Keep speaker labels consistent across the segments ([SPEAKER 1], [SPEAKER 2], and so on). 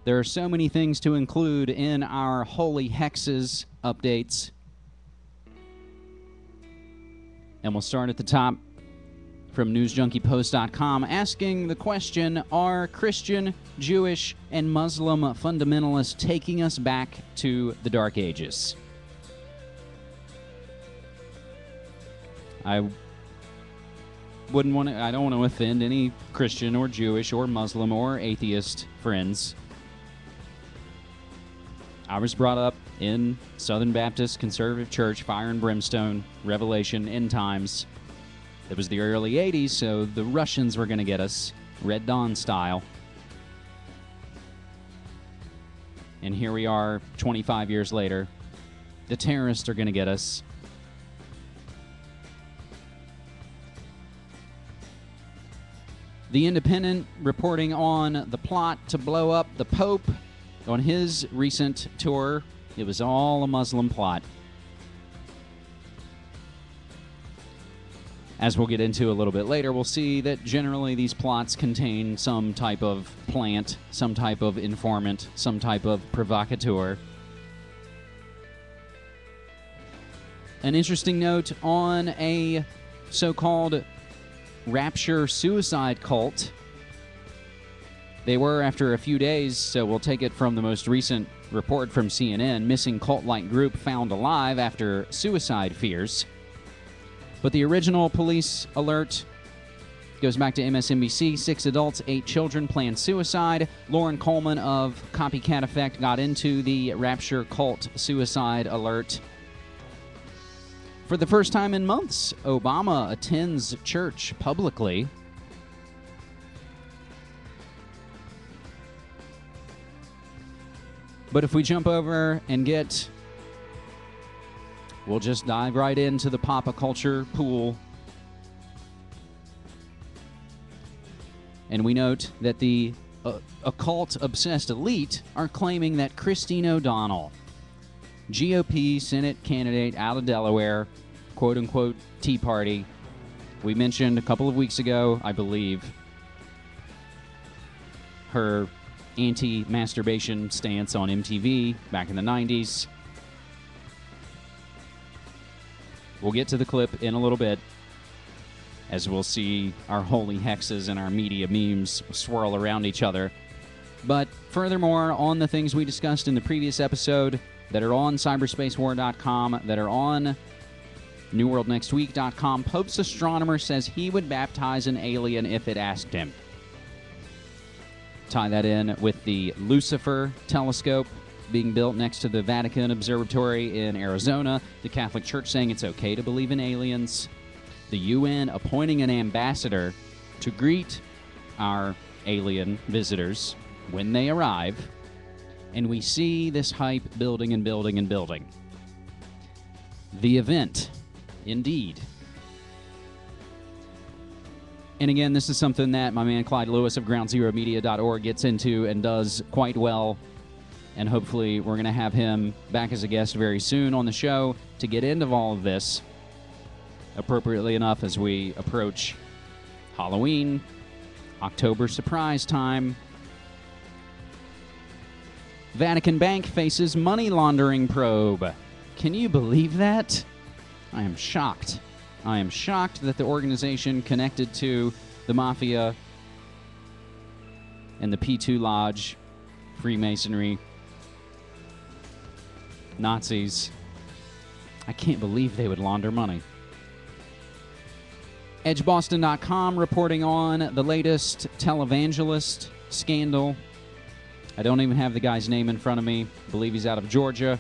[SPEAKER 1] There are so many things to include in our Holy Hexes updates. And we'll start at the top from newsjunkiepost.com, asking the question, are Christian, Jewish, and Muslim fundamentalists taking us back to the Dark Ages? I don't want to offend any Christian or Jewish or Muslim or atheist friends. I was brought up in Southern Baptist Conservative Church, fire and brimstone, Revelation, end times. It was the early 80s, so the Russians were going to get us, Red Dawn style. And here we are 25 years later. The terrorists are going to get us. The Independent reporting on the plot to blow up the Pope on his recent tour. It was all a Muslim plot. As we'll get into a little bit later, we'll see that generally these plots contain some type of plant, some type of informant, some type of provocateur. An interesting note on a so-called rapture suicide cult. They were after a few days, so we'll take it from the most recent report from CNN. Missing cult-like group found alive after suicide fears. But the original police alert goes back to MSNBC. 6 adults, 8 children planned suicide. Lauren Coleman of Copycat Effect got into the rapture cult suicide alert. For the first time in months, Obama attends church publicly. But if we jump over and we'll just dive right into the pop culture pool. And we note that the occult-obsessed elite are claiming that Christine O'Donnell, GOP Senate candidate out of Delaware, quote-unquote Tea Party, we mentioned a couple of weeks ago, I believe, her anti-masturbation stance on MTV back in the 90s. We'll get to the clip in a little bit, as we'll see our holy hexes and our media memes swirl around each other. But furthermore, on the things we discussed in the previous episode that are on cyberspacewar.com, that are on newworldnextweek.com, Pope's astronomer says he would baptize an alien if it asked him. Tie that in with the Lucifer telescope being built next to the Vatican Observatory in Arizona, the Catholic Church saying it's okay to believe in aliens, the UN appointing an ambassador to greet our alien visitors when they arrive, and we see this hype building and building and building. The event, indeed. And again, this is something that my man Clyde Lewis of GroundZeroMedia.org gets into and does quite well. And hopefully we're going to have him back as a guest very soon on the show to get into all of this, appropriately enough, as we approach Halloween, October surprise time. Vatican Bank faces money laundering probe. Can you believe that? I am shocked. I am shocked that the organization connected to the Mafia and the P2 Lodge, Freemasonry, Nazis, I can't believe they would launder money. EdgeBoston.com reporting on the latest televangelist scandal. I don't even have the guy's name in front of me. I believe he's out of Georgia.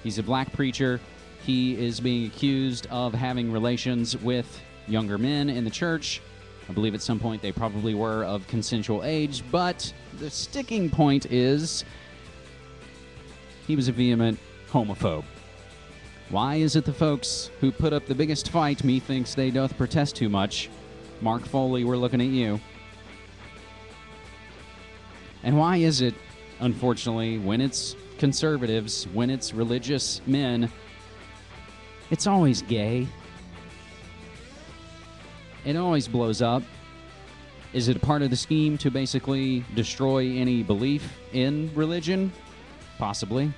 [SPEAKER 1] He's a black preacher. He is being accused of having relations with younger men in the church. I believe at some point they probably were of consensual age, but the sticking point is he was a vehement homophobe. Why is it the folks who put up the biggest fight, methinks they doth protest too much? Mark Foley, we're looking at you. And why is it, unfortunately, when it's conservatives, when it's religious men, it's always gay? It always blows up. Is it a part of the scheme to basically destroy any belief in religion? Possibly.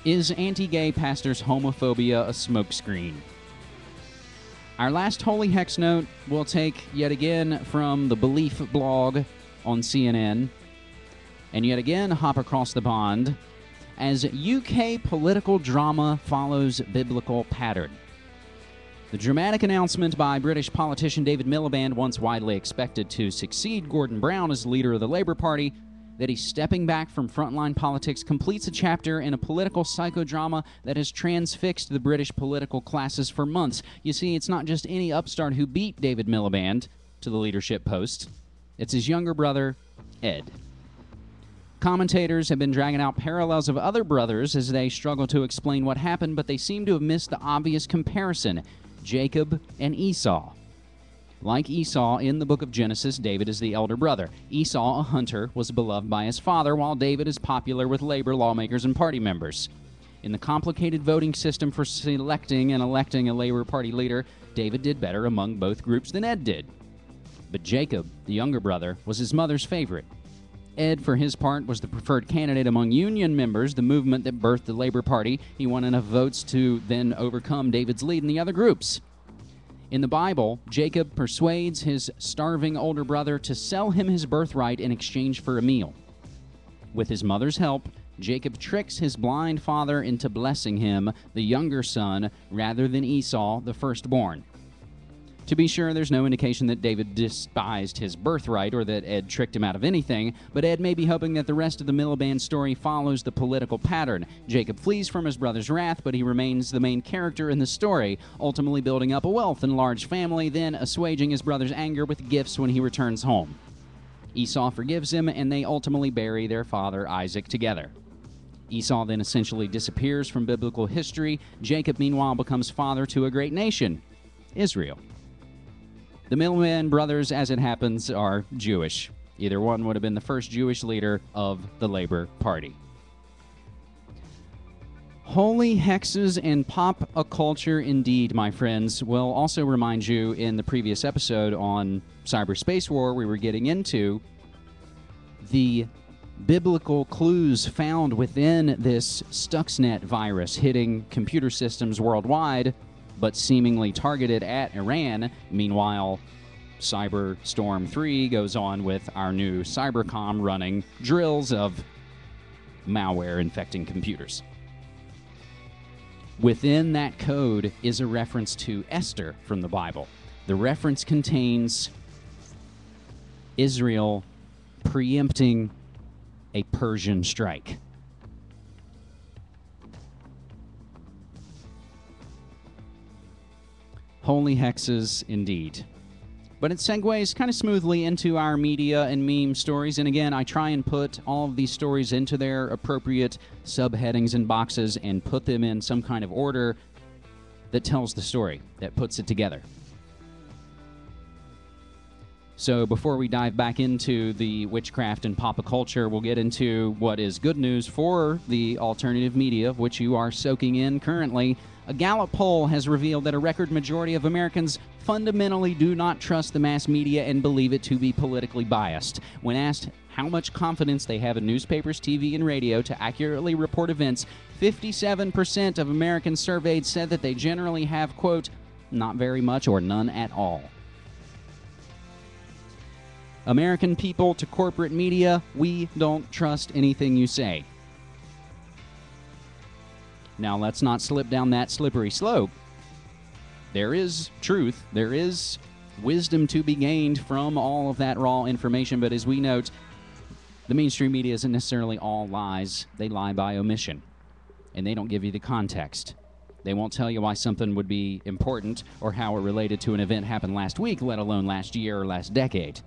[SPEAKER 1] Is anti-gay pastors' homophobia a smokescreen? Our last Holy Hex note we'll take yet again from the Belief blog on CNN, and yet again hop across the pond as UK political drama follows biblical pattern. The dramatic announcement by British politician David Miliband, once widely expected to succeed Gordon Brown as leader of the Labour Party, that he's stepping back from frontline politics completes a chapter in a political psychodrama that has transfixed the British political classes for months. You see, it's not just any upstart who beat David Miliband to the leadership post. It's his younger brother, Ed. Commentators have been dragging out parallels of other brothers as they struggle to explain what happened, but they seem to have missed the obvious comparison: Jacob and Esau. Like Esau in the book of Genesis, David is the elder brother. Esau, a hunter, was beloved by his father, while David is popular with labor lawmakers and party members. In the complicated voting system for selecting and electing a Labour Party leader, David did better among both groups than Ed did. But Jacob, the younger brother, was his mother's favorite. Ed, for his part, was the preferred candidate among Union members, the movement that birthed the Labour Party. He won enough votes to then overcome David's lead in the other groups. In the Bible, Jacob persuades his starving older brother to sell him his birthright in exchange for a meal. With his mother's help, Jacob tricks his blind father into blessing him, the younger son, rather than Esau, the firstborn. To be sure, there's no indication that David despised his birthright or that Ed tricked him out of anything, but Ed may be hoping that the rest of the Miliband story follows the political pattern. Jacob flees from his brother's wrath, but he remains the main character in the story, ultimately building up a wealth and large family, then assuaging his brother's anger with gifts when he returns home. Esau forgives him, and they ultimately bury their father Isaac together. Esau then essentially disappears from biblical history. Jacob, meanwhile, becomes father to a great nation, Israel. The Miliband brothers, as it happens, are Jewish. Either one would have been the first Jewish leader of the Labour Party. Holy hexes and pop a culture indeed, my friends. We'll also remind you in the previous episode on cyberspace war we were getting into the biblical clues found within this Stuxnet virus hitting computer systems worldwide, but seemingly targeted at Iran. Meanwhile, Cyberstorm 3 goes on with our new Cybercom running drills of malware infecting computers. Within that code is a reference to Esther from the Bible. The reference contains Israel preempting a Persian strike. Holy hexes indeed. But it segues kind of smoothly into our media and meme stories, and again, I try and put all of these stories into their appropriate subheadings and boxes and put them in some kind of order that tells the story, that puts it together. So before we dive back into the witchcraft and pop culture, we'll get into what is good news for the alternative media, of which you are soaking in currently. A Gallup poll has revealed that a record majority of Americans fundamentally do not trust the mass media and believe it to be politically biased. When asked how much confidence they have in newspapers, TV, and radio to accurately report events, 57% of Americans surveyed said that they generally have, quote, not very much or none at all. American people to corporate media, we don't trust anything you say. Now, let's not slip down that slippery slope. There is truth, there is wisdom to be gained from all of that raw information, but as we note, the mainstream media isn't necessarily all lies. They lie by omission, and they don't give you the context. They won't tell you why something would be important or how it related to an event happened last week, let alone last year or last decade.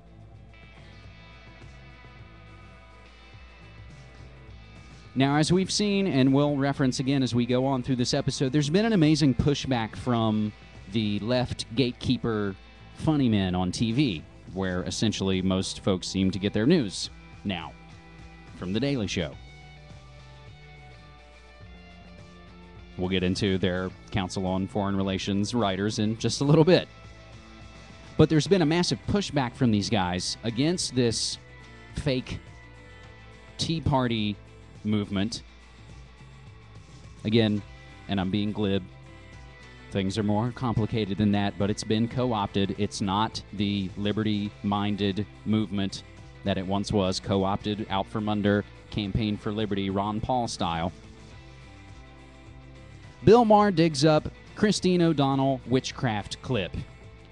[SPEAKER 1] Now, as we've seen, and we'll reference again as we go on through this episode, there's been an amazing pushback from the left gatekeeper funny men on TV, where essentially most folks seem to get their news now from The Daily Show. We'll get into their Council on Foreign Relations writers in just a little bit. But there's been a massive pushback from these guys against this fake Tea Party movement. Again, and I'm being glib, things are more complicated than that, but it's been co-opted. It's not the liberty-minded movement that it once was, co-opted out from under Campaign for Liberty, Ron Paul style. Bill Maher digs up Christine O'Donnell witchcraft clip.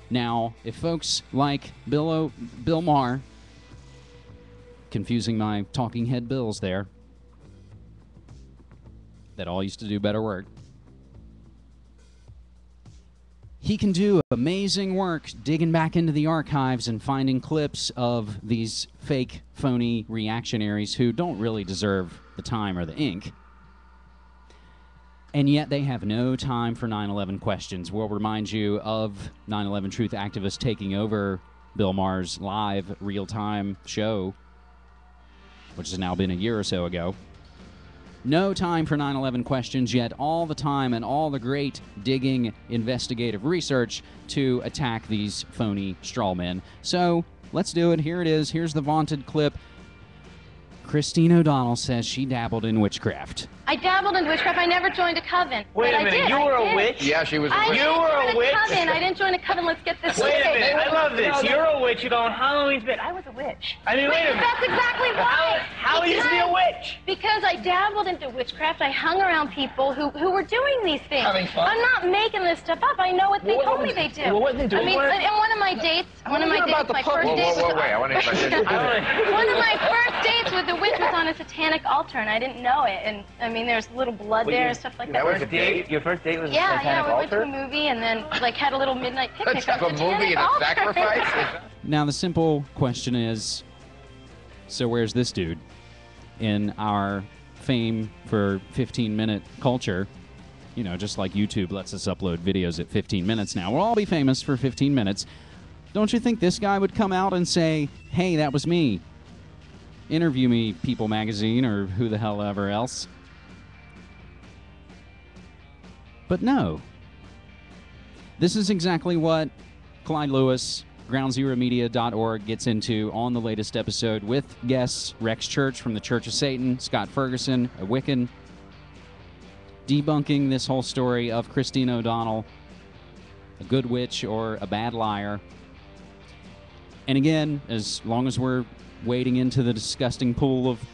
[SPEAKER 1] Now, if folks like Bill Maher, confusing my talking head bills there, that all used to do better work, he can do amazing work digging back into the archives and finding clips of these fake, phony reactionaries who don't really deserve the time or the ink. And yet they have no time for 9/11 questions. We'll remind you of 9/11 Truth activists taking over Bill Maher's live, real-time show, which has now been a year or so ago. No time for 9/11 questions, yet all the time and all the great digging investigative research to attack these phony strawmen. So let's do it. Here it is. Here's the vaunted clip. Christine O'Donnell says she dabbled in witchcraft.
[SPEAKER 2] I dabbled in witchcraft. I never joined a coven.
[SPEAKER 3] Wait a minute, you were a witch?
[SPEAKER 4] Yeah, she was a witch.
[SPEAKER 3] You were a witch?
[SPEAKER 2] I didn't join a coven. Let's get this straight.
[SPEAKER 3] Wait a minute, I love this. You're a witch. You're going Halloween's bit. I was a witch. I mean, wait a minute.
[SPEAKER 2] That's exactly why.
[SPEAKER 3] How are you to be a witch?
[SPEAKER 2] Because I dabbled into witchcraft. I hung around people who were doing these things.
[SPEAKER 4] Having fun?
[SPEAKER 2] I'm not making this stuff up. I know what they told me they do.
[SPEAKER 3] Well, what they do?
[SPEAKER 2] I mean, in one of my dates, my first date
[SPEAKER 4] Whoa, wait, I want to hear about this.
[SPEAKER 2] One of my first dates with the witch was on a satanic altar, and I didn't know it. And I mean, there's little blood there and stuff like that.
[SPEAKER 4] was a date?
[SPEAKER 3] Your first date was a
[SPEAKER 2] Yeah,
[SPEAKER 3] satanic
[SPEAKER 2] we went to
[SPEAKER 3] altar?
[SPEAKER 2] a movie and then like had a little midnight picnic.
[SPEAKER 4] Let's have a
[SPEAKER 2] at the
[SPEAKER 4] movie and
[SPEAKER 2] satanic
[SPEAKER 4] a
[SPEAKER 2] altar.
[SPEAKER 4] sacrifice?
[SPEAKER 1] Now, the simple question is, so where's this dude in our fame for 15-minute culture? You know, just like YouTube lets us upload videos at 15 minutes now. We'll all be famous for 15 minutes. Don't you think this guy would come out and say, hey, that was me? Interview me, People Magazine, or who the hell ever else. But no. This is exactly what Clyde Lewis, GroundZeroMedia.org, gets into on the latest episode with guests Rex Church from the Church of Satan, Scott Ferguson, a Wiccan, debunking this whole story of Christine O'Donnell, a good witch or a bad liar. And again, as long as we're wading into the disgusting pool of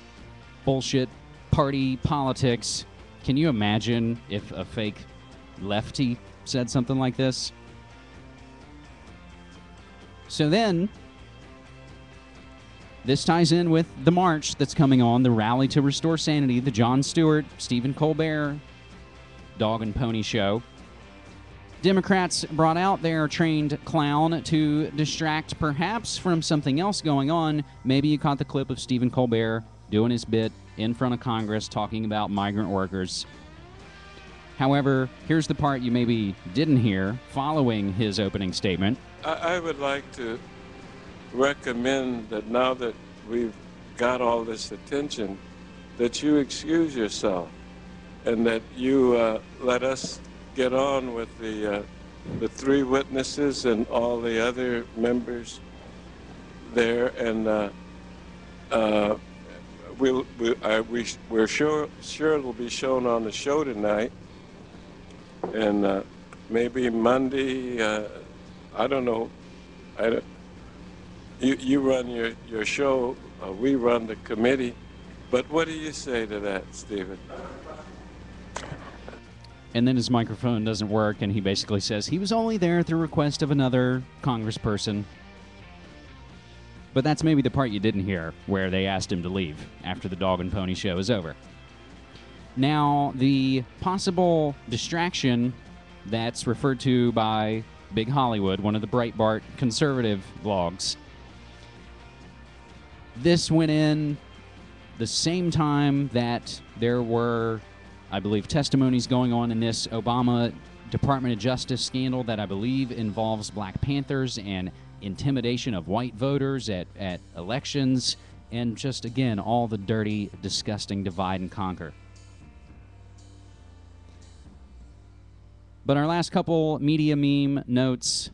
[SPEAKER 1] bullshit party politics, can you imagine if a fake lefty said something like this? So then, this ties in with the march that's coming on, the Rally to Restore Sanity, the Jon Stewart, Stephen Colbert dog and pony show. Democrats brought out their trained clown to distract perhaps from something else going on. Maybe you caught the clip of Stephen Colbert doing his bit in front of Congress talking about migrant workers. However, here's the part you maybe didn't hear following his opening statement.
[SPEAKER 5] I would like to recommend that now that we've got all this attention, that you excuse yourself and that you let us get on with the three witnesses and all the other members there, and we're sure it'll be shown on the show tonight, and maybe Monday. I don't know. You run your show. We run the committee. But what do you say to that, Stephen?
[SPEAKER 1] And then his microphone doesn't work, and he basically says he was only there at the request of another congressperson. But that's maybe the part you didn't hear, where they asked him to leave after the dog and pony show is over. Now, the possible distraction that's referred to by Big Hollywood, one of the Breitbart conservative blogs, this went in the same time that there were, I believe, testimonies going on in this Obama Department of Justice scandal that I believe involves Black Panthers and intimidation of white voters at elections, and just, again, all the dirty, disgusting divide and conquer. But our last couple media meme notes